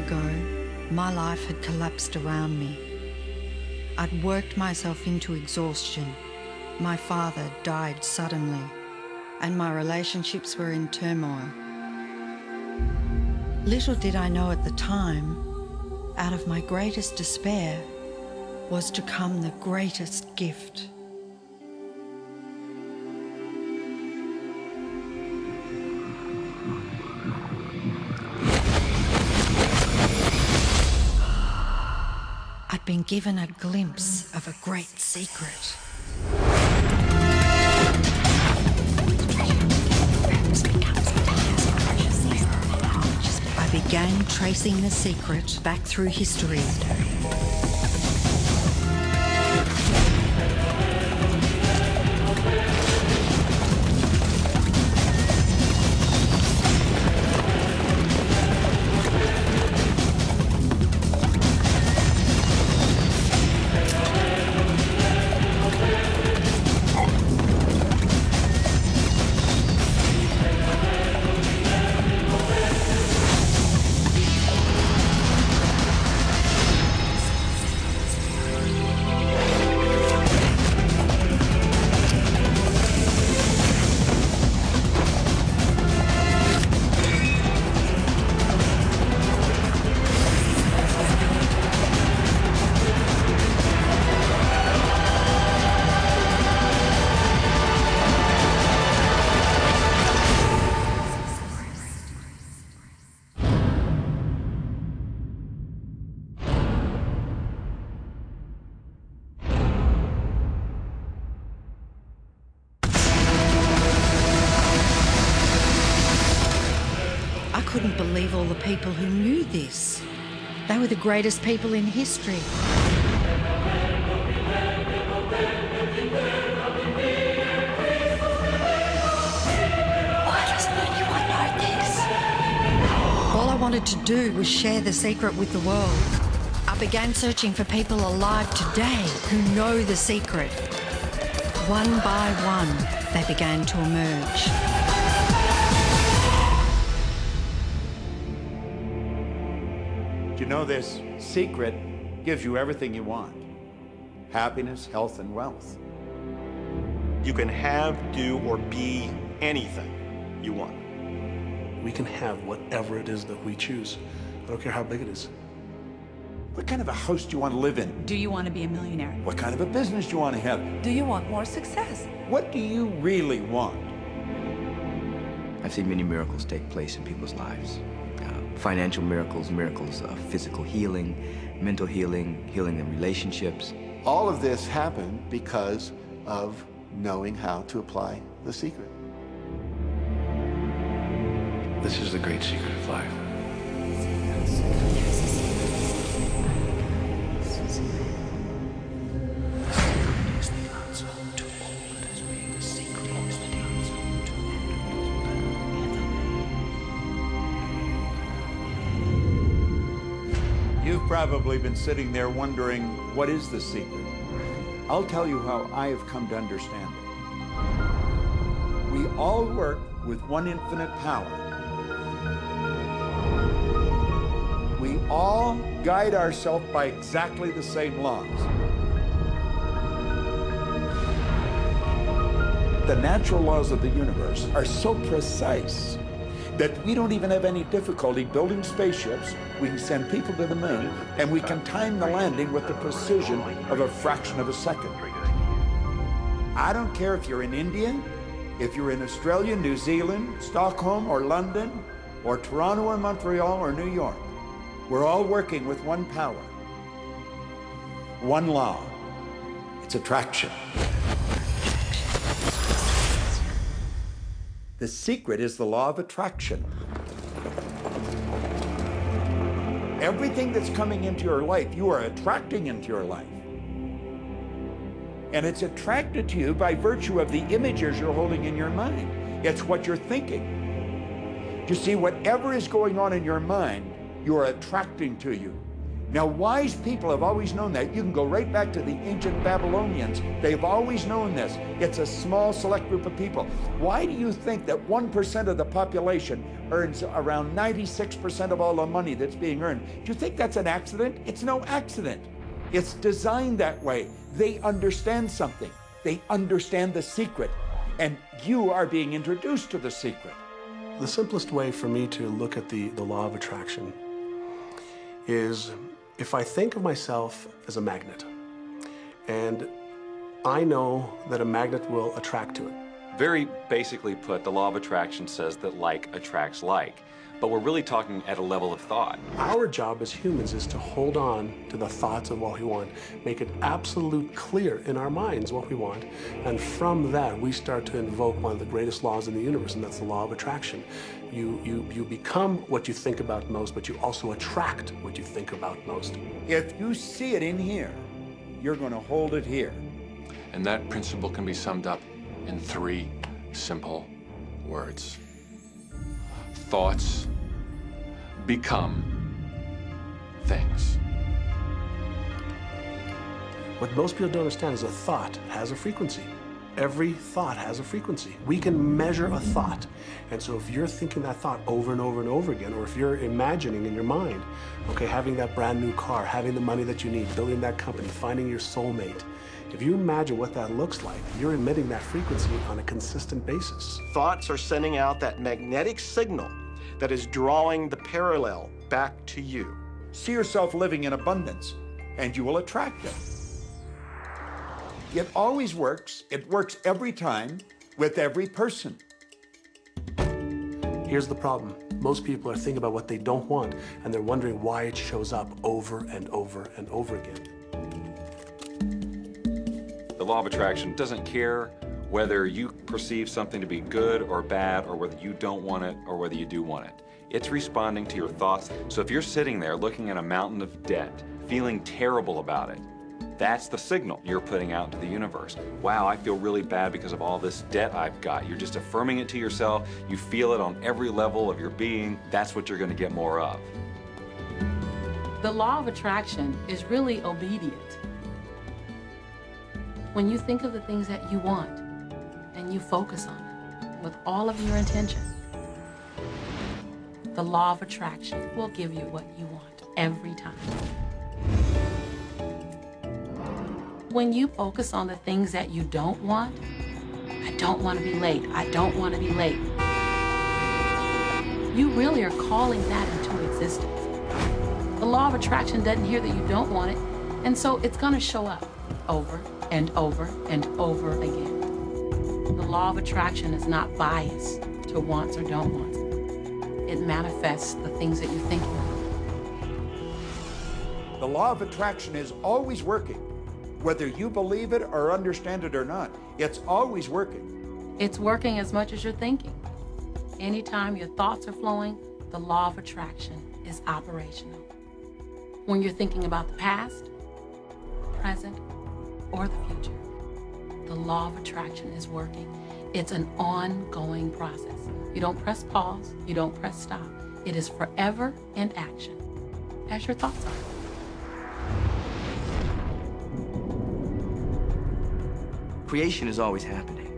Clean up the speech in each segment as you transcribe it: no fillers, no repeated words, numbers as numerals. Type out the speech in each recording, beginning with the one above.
ago, my life had collapsed around me. I'd worked myself into exhaustion. My father died suddenly, and my relationships were in turmoil. Little did I know at the time, out of my greatest despair was to come the greatest gift. I'd been given a glimpse of a great secret. I began tracing the secret back through history. I couldn't believe all the people who knew this. They were the greatest people in history. Why doesn't anyone know this? All I wanted to do was share the secret with the world. I began searching for people alive today who know the secret. One by one, they began to emerge. You know, this secret gives you everything you want. Happiness, health, and wealth. You can have, do, or be anything you want. We can have whatever it is that we choose. I don't care how big it is. What kind of a house do you want to live in? Do you want to be a millionaire? What kind of a business do you want to have? Do you want more success? What do you really want? I've seen many miracles take place in people's lives. Financial miracles, miracles of physical healing, mental healing, healing in relationships. All of this happened because of knowing how to apply the secret. This is the great secret of life. You've probably been sitting there wondering, what is the secret? I'll tell you how I have come to understand it. We all work with one infinite power. We all guide ourselves by exactly the same laws. The natural laws of the universe are so precise that we don't even have any difficulty building spaceships. We can send people to the moon, and we can time the landing with the precision of a fraction of a second. I don't care if you're in India, if you're in Australia, New Zealand, Stockholm, or London, or Toronto, or Montreal, or New York. We're all working with one power, one law. It's attraction. The secret is the law of attraction. Everything that's coming into your life, you are attracting into your life. And it's attracted to you by virtue of the images you're holding in your mind. It's what you're thinking. You see, whatever is going on in your mind, you are attracting to you. Now, wise people have always known that. You can go right back to the ancient Babylonians. They've always known this. It's a small, select group of people. Why do you think that 1% of the population earns around 96% of all the money that's being earned? Do you think that's an accident? It's no accident. It's designed that way. They understand something. They understand the secret. And you are being introduced to the secret. The simplest way for me to look at the law of attraction is if I think of myself as a magnet, and I know that a magnet will attract to it. Very basically put, the law of attraction says that like attracts like. But we're really talking at a level of thought. Our job as humans is to hold on to the thoughts of what we want, make it absolute clear in our minds what we want, and from that we start to invoke one of the greatest laws in the universe, and that's the law of attraction. You become what you think about most, but you also attract what you think about most. If you see it in here, you're going to hold it here. And that principle can be summed up in 3 simple words. Thoughts become things. What most people don't understand is a thought has a frequency. Every thought has a frequency. We can measure a thought. And so if you're thinking that thought over and over and over again, or if you're imagining in your mind, okay, having that brand new car, having the money that you need, building that company, finding your soulmate, if you imagine what that looks like, you're emitting that frequency on a consistent basis. Thoughts are sending out that magnetic signal that is drawing the parallel back to you. See yourself living in abundance, and you will attract it. It always works. It works every time with every person. Here's the problem. Most people are thinking about what they don't want, and they're wondering why it shows up over and over and over again. The law of attraction doesn't care whether you perceive something to be good or bad, or whether you don't want it or whether you do want it. It's responding to your thoughts. So if you're sitting there looking at a mountain of debt, feeling terrible about it, that's the signal you're putting out into the universe. Wow, I feel really bad because of all this debt I've got. You're just affirming it to yourself. You feel it on every level of your being. That's what you're going to get more of. The law of attraction is really obedient. When you think of the things that you want and you focus on it with all of your intention, the law of attraction will give you what you want every time. When you focus on the things that you don't want, I don't want to be late, I don't want to be late, you really are calling that into existence. The law of attraction doesn't hear that you don't want it, and so it's going to show up over and over and over again. The law of attraction is not biased to wants or don't wants. It manifests the things that you're thinking of. The law of attraction is always working. Whether you believe it or understand it or not, it's always working. It's working as much as you're thinking. Anytime your thoughts are flowing, the law of attraction is operational. When you're thinking about the past, present, or the future, the law of attraction is working. It's an ongoing process. You don't press pause, you don't press stop. It is forever in action, as your thoughts are. Creation is always happening.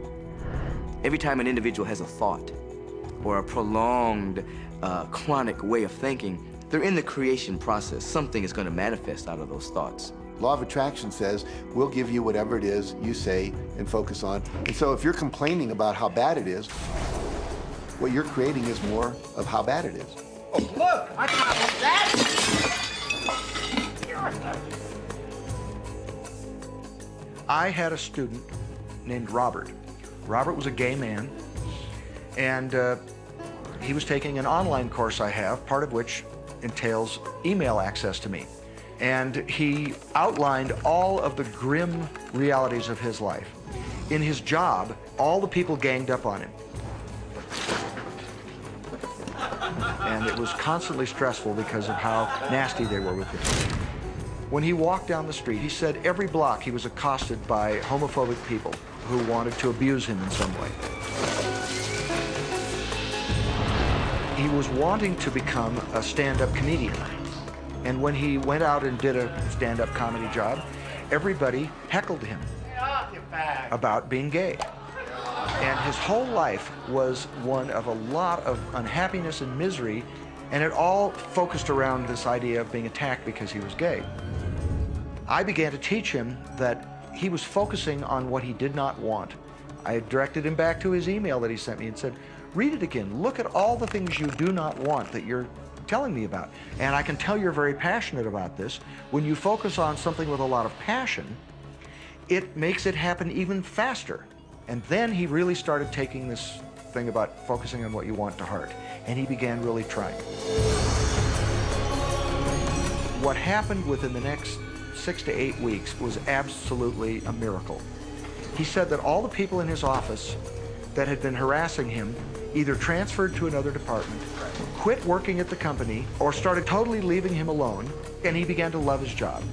Every time an individual has a thought or a prolonged, chronic way of thinking, they're in the creation process. Something is going to manifest out of those thoughts. Law of attraction says, we'll give you whatever it is you say and focus on. And so if you're complaining about how bad it is, what you're creating is more of how bad it is. Oh, look, I got that. I had a student named Robert. Robert was a gay man, and he was taking an online course I have, part of which entails email access to me. And he outlined all of the grim realities of his life. In his job, all the people ganged up on him. And it was constantly stressful because of how nasty they were with him. When he walked down the street, he said every block he was accosted by homophobic people who wanted to abuse him in some way. He was wanting to become a stand-up comedian. And when he went out and did a stand-up comedy job, everybody heckled him about being gay. And his whole life was one of a lot of unhappiness and misery, and it all focused around this idea of being attacked because he was gay. I began to teach him that he was focusing on what he did not want. I directed him back to his email that he sent me and said, read it again. Look at all the things you do not want that you're telling me about. And I can tell you're very passionate about this. When you focus on something with a lot of passion, it makes it happen even faster. And then he really started taking this thing about focusing on what you want to heart. And he began really trying. What happened within the next 6 to 8 weeks was absolutely a miracle. He said that all the people in his office that had been harassing him either transferred to another department, quit working at the company, or started totally leaving him alone, and he began to love his job.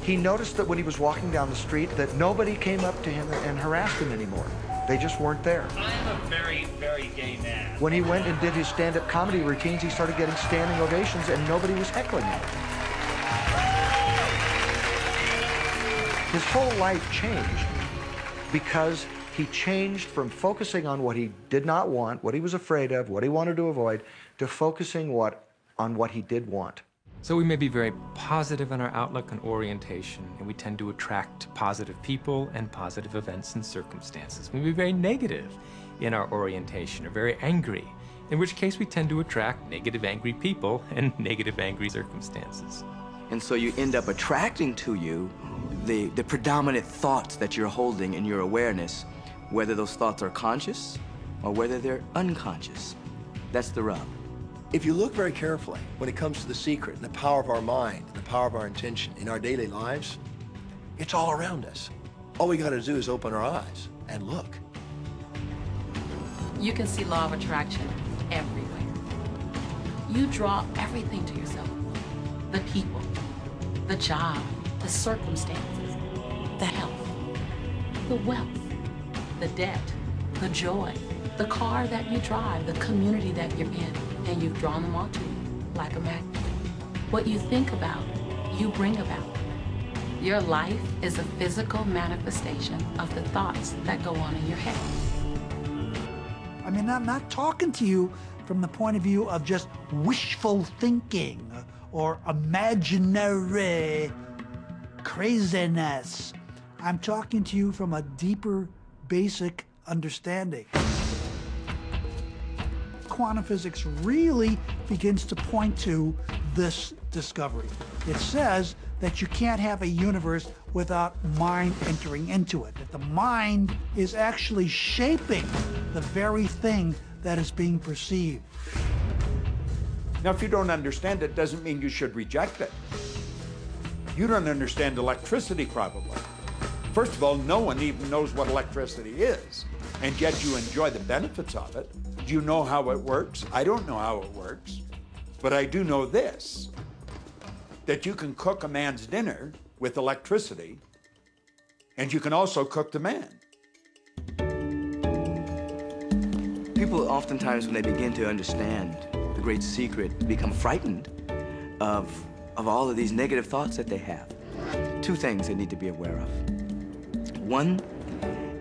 He noticed that when he was walking down the street that nobody came up to him and harassed him anymore. They just weren't there. I am a very, very gay man. When he went and did his stand-up comedy routines, he started getting standing ovations and nobody was heckling him. His whole life changed because he changed from focusing on what he did not want, what he was afraid of, what he wanted to avoid, to focusing on what he did want. So we may be very positive in our outlook and orientation, and we tend to attract positive people and positive events and circumstances. We may be very negative in our orientation or very angry, in which case we tend to attract negative, angry people and negative, angry circumstances. And so you end up attracting to you the predominant thoughts that you're holding in your awareness, whether those thoughts are conscious or whether they're unconscious. That's the rub. If you look very carefully when it comes to the secret and the power of our mind, the power of our intention in our daily lives, it's all around us. All we got to do is open our eyes and look. You can see law of attraction everywhere. You draw everything to yourself. The people, the job, the circumstances, the health, the wealth, the debt, the joy, the car that you drive, the community that you're in, and you've drawn them all to you like a magnet. What you think about, you bring about. Your life is a physical manifestation of the thoughts that go on in your head. I mean, I'm not talking to you from the point of view of just wishful thinking or imaginary craziness. I'm talking to you from a deeper, basic understanding. Quantum physics really begins to point to this discovery. It says that you can't have a universe without mind entering into it, that the mind is actually shaping the very thing that is being perceived. Now, if you don't understand it, doesn't mean you should reject it. You don't understand electricity, probably. First of all, no one even knows what electricity is, and yet you enjoy the benefits of it. Do you know how it works? I don't know how it works, but I do know this, that you can cook a man's dinner with electricity, and you can also cook the man. People oftentimes, when they begin to understand the great secret, become frightened of all of these negative thoughts that they have. Two things they need to be aware of. One,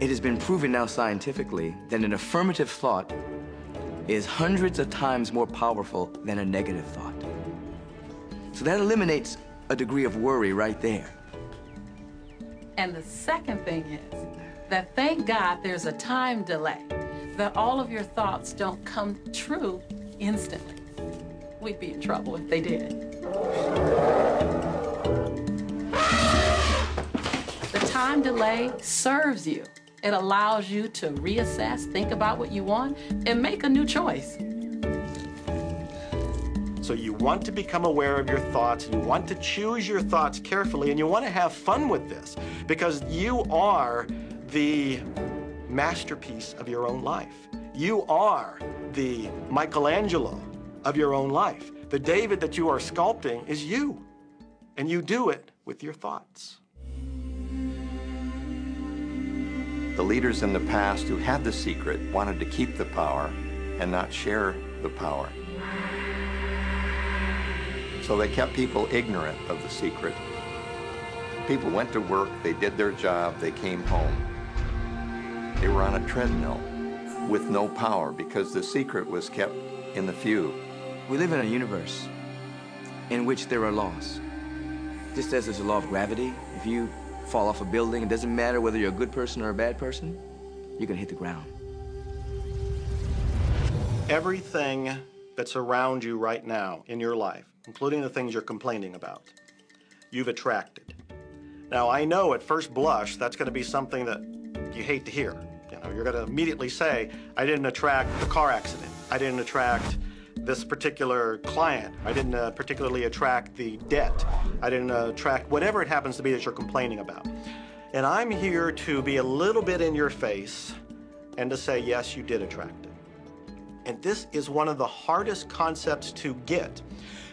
it has been proven now scientifically that an affirmative thought is hundreds of times more powerful than a negative thought. So that eliminates a degree of worry right there. And the second thing is that thank God there's a time delay, that all of your thoughts don't come true instantly. We'd be in trouble if they did. The time delay serves you. It allows you to reassess, think about what you want, and make a new choice. So you want to become aware of your thoughts, you want to choose your thoughts carefully, and you want to have fun with this, because you are the masterpiece of your own life. You are the Michelangelo of your own life. The David that you are sculpting is you, and you do it with your thoughts. The leaders in the past who had the secret wanted to keep the power and not share the power. So they kept people ignorant of the secret. People went to work, they did their job, they came home. They were on a treadmill with no power because the secret was kept in the few. We live in a universe in which there are laws. Just as there's a law of gravity, if you fall off a building, it doesn't matter whether you're a good person or a bad person, you're gonna hit the ground. Everything that's around you right now in your life, including the things you're complaining about, you've attracted. Now, I know at first blush, that's gonna be something that you hate to hear. You know, you're gonna immediately say, I didn't attract the car accident. I didn't attract this particular client. I didn't particularly attract the debt. I didn't attract whatever it happens to be that you're complaining about. And I'm here to be a little bit in your face and to say, yes, you did attract it. And this is one of the hardest concepts to get.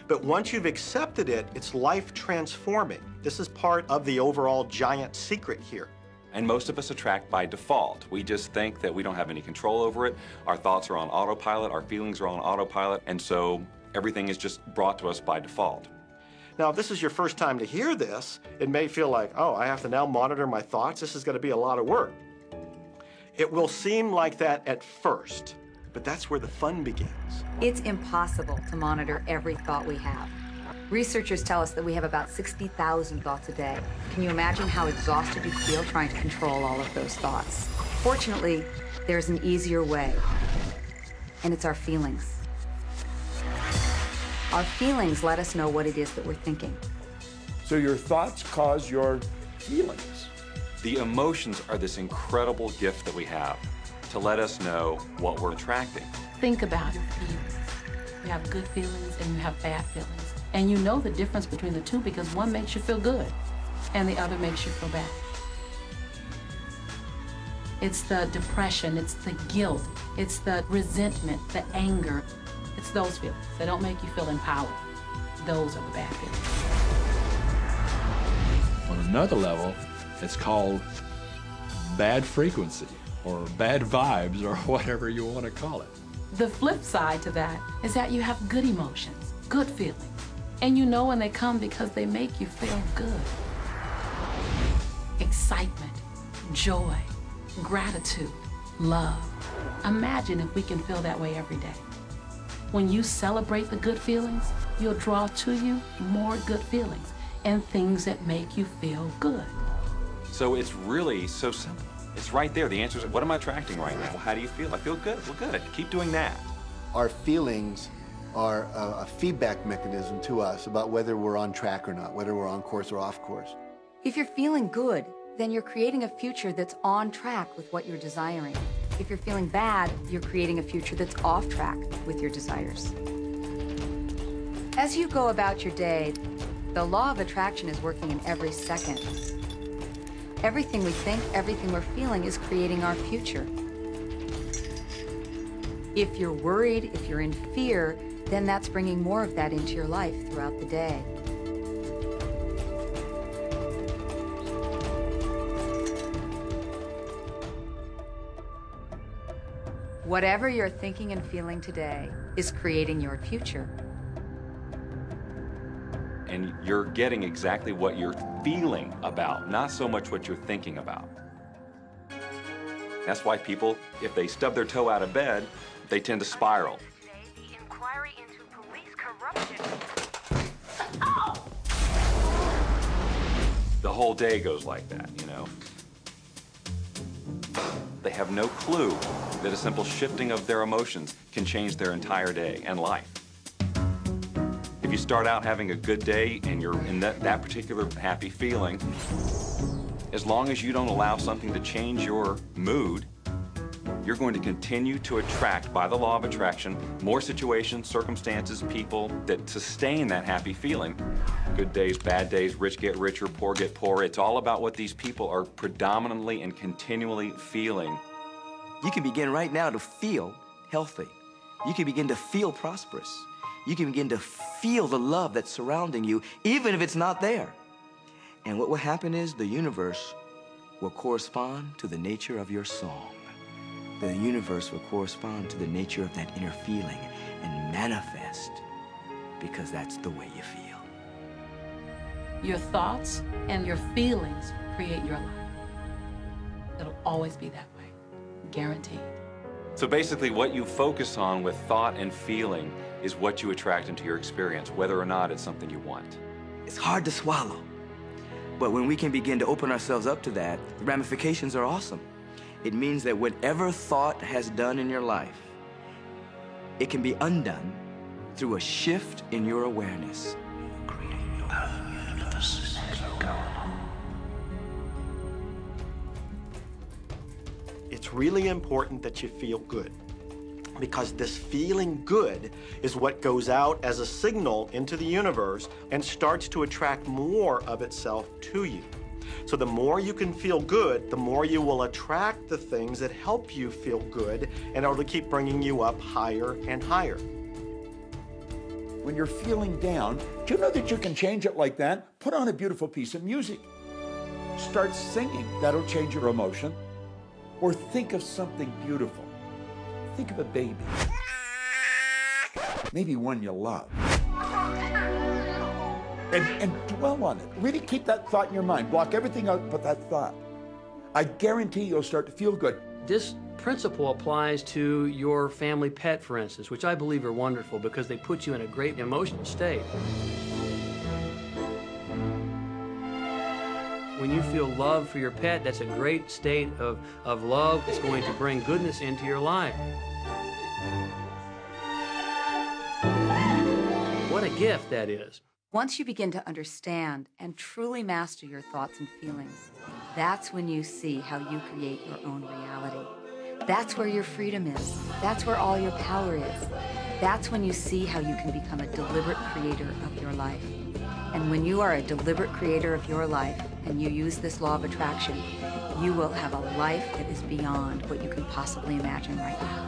But once you've accepted it, it's life transforming. This is part of the overall giant secret here. And most of us attract by default. We just think that we don't have any control over it. Our thoughts are on autopilot, our feelings are on autopilot, and so everything is just brought to us by default. Now, if this is your first time to hear this, it may feel like, oh, I have to now monitor my thoughts. This is going to be a lot of work. It will seem like that at first, but that's where the fun begins. It's impossible to monitor every thought we have. Researchers tell us that we have about 60,000 thoughts a day. Can you imagine how exhausted you feel trying to control all of those thoughts? Fortunately, there's an easier way, and it's our feelings. Our feelings let us know what it is that we're thinking. So your thoughts cause your feelings. The emotions are this incredible gift that we have to let us know what we're attracting. Think about your feelings. You have good feelings and you have bad feelings. And you know the difference between the two because one makes you feel good and the other makes you feel bad. It's the depression, it's the guilt, it's the resentment, the anger. It's those feelings that don't make you feel empowered. Those are the bad feelings. On another level, it's called bad frequency or bad vibes or whatever you want to call it. The flip side to that is that you have good emotions, good feelings. And you know when they come because they make you feel good. Excitement, joy, gratitude, love. Imagine if we can feel that way every day. When you celebrate the good feelings, you'll draw to you more good feelings and things that make you feel good. So it's really so simple. It's right there. The answer is, what am I attracting right now? Well, how do you feel? I feel good. Well, good. Keep doing that. Our feelings are a feedback mechanism to us about whether we're on track or not, whether we're on course or off course. If you're feeling good, then you're creating a future that's on track with what you're desiring. If you're feeling bad, you're creating a future that's off track with your desires. As you go about your day, the law of attraction is working in every second. Everything we think, everything we're feeling is creating our future. If you're worried, if you're in fear, then that's bringing more of that into your life throughout the day. Whatever you're thinking and feeling today is creating your future. And you're getting exactly what you're feeling about, not so much what you're thinking about. That's why people, if they stub their toe out of bed, they tend to spiral. The whole day goes like that, you know? They have no clue that a simple shifting of their emotions can change their entire day and life. If you start out having a good day and you're in that particular happy feeling, as long as you don't allow something to change your mood, you're going to continue to attract, by the law of attraction, more situations, circumstances, people that sustain that happy feeling. Good days, bad days, rich get richer, poor get poorer. It's all about what these people are predominantly and continually feeling. You can begin right now to feel healthy. You can begin to feel prosperous. You can begin to feel the love that's surrounding you, even if it's not there. And what will happen is the universe will correspond to the nature of your song. The universe will correspond to the nature of that inner feeling and manifest because that's the way you feel. Your thoughts and your feelings create your life. It'll always be that way, guaranteed. So basically what you focus on with thought and feeling is what you attract into your experience, whether or not it's something you want. It's hard to swallow. But when we can begin to open ourselves up to that, the ramifications are awesome. It means that whatever thought has done in your life, it can be undone through a shift in your awareness. It's really important that you feel good, because this feeling good is what goes out as a signal into the universe and starts to attract more of itself to you. So the more you can feel good, the more you will attract the things that help you feel good, and it'll keep bringing you up higher and higher. When you're feeling down, do you know that you can change it like that? Put on a beautiful piece of music. Start singing. That'll change your emotion. Or think of something beautiful. Think of a baby. Maybe one you love. And dwell on it. Really keep that thought in your mind. Block everything out but that thought. I guarantee you'll start to feel good. This principle applies to your family pet, for instance, which I believe are wonderful because they put you in a great emotional state. When you feel love for your pet, that's a great state of love. It's going to bring goodness into your life. What a gift that is. Once you begin to understand and truly master your thoughts and feelings, that's when you see how you create your own reality. That's where your freedom is. That's where all your power is. That's when you see how you can become a deliberate creator of your life. And when you are a deliberate creator of your life and you use this law of attraction, you will have a life that is beyond what you can possibly imagine right now.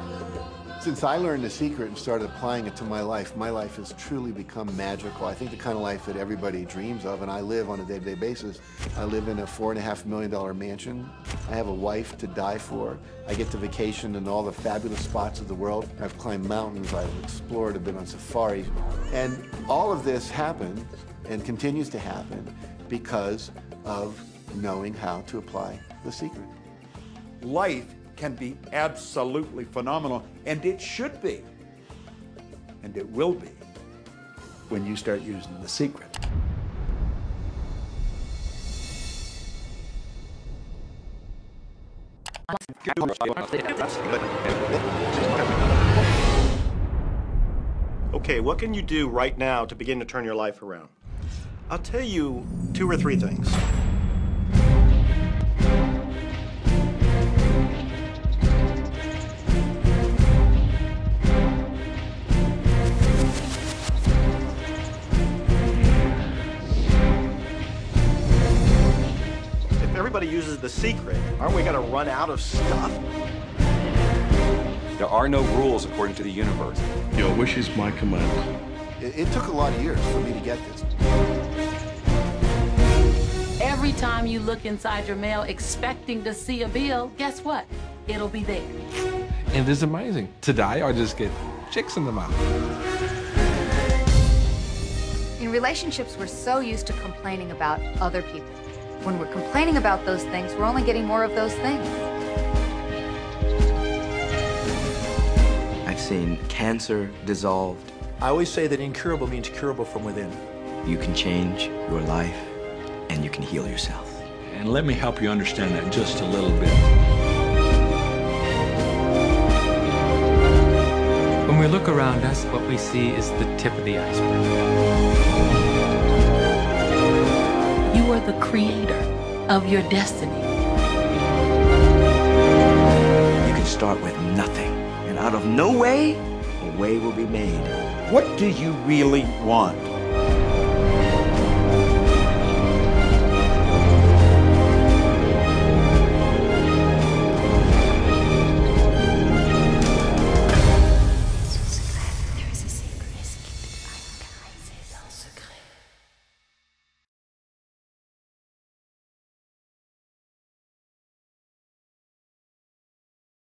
Since I learned the secret and started applying it to my life has truly become magical. I think the kind of life that everybody dreams of, and I live on a day-to-day basis. I live in a $4.5 million mansion. I have a wife to die for. I get to vacation in all the fabulous spots of the world. I've climbed mountains, I've explored, I've been on safari. And all of this happened and continues to happen because of knowing how to apply the secret. Life can be absolutely phenomenal, and it should be, and it will be, when you start using the secret. Okay, what can you do right now to begin to turn your life around? I'll tell you 2 or 3 things. If everybody uses the secret, aren't we going to run out of stuff? There are no rules according to the universe. Your wish is my command. It took a lot of years for me to get this. Every time you look inside your mail expecting to see a bill, guess what? It'll be there. And it's amazing. Today, I just get chicks in the mouth. In relationships, we're so used to complaining about other people. When we're complaining about those things, we're only getting more of those things. I've seen cancer dissolved. I always say that incurable means curable from within. You can change your life, and you can heal yourself. And let me help you understand that just a little bit. When we look around us, what we see is the tip of the iceberg. You are the creator of your destiny. You can start with nothing, and out of no way, a way will be made. What do you really want?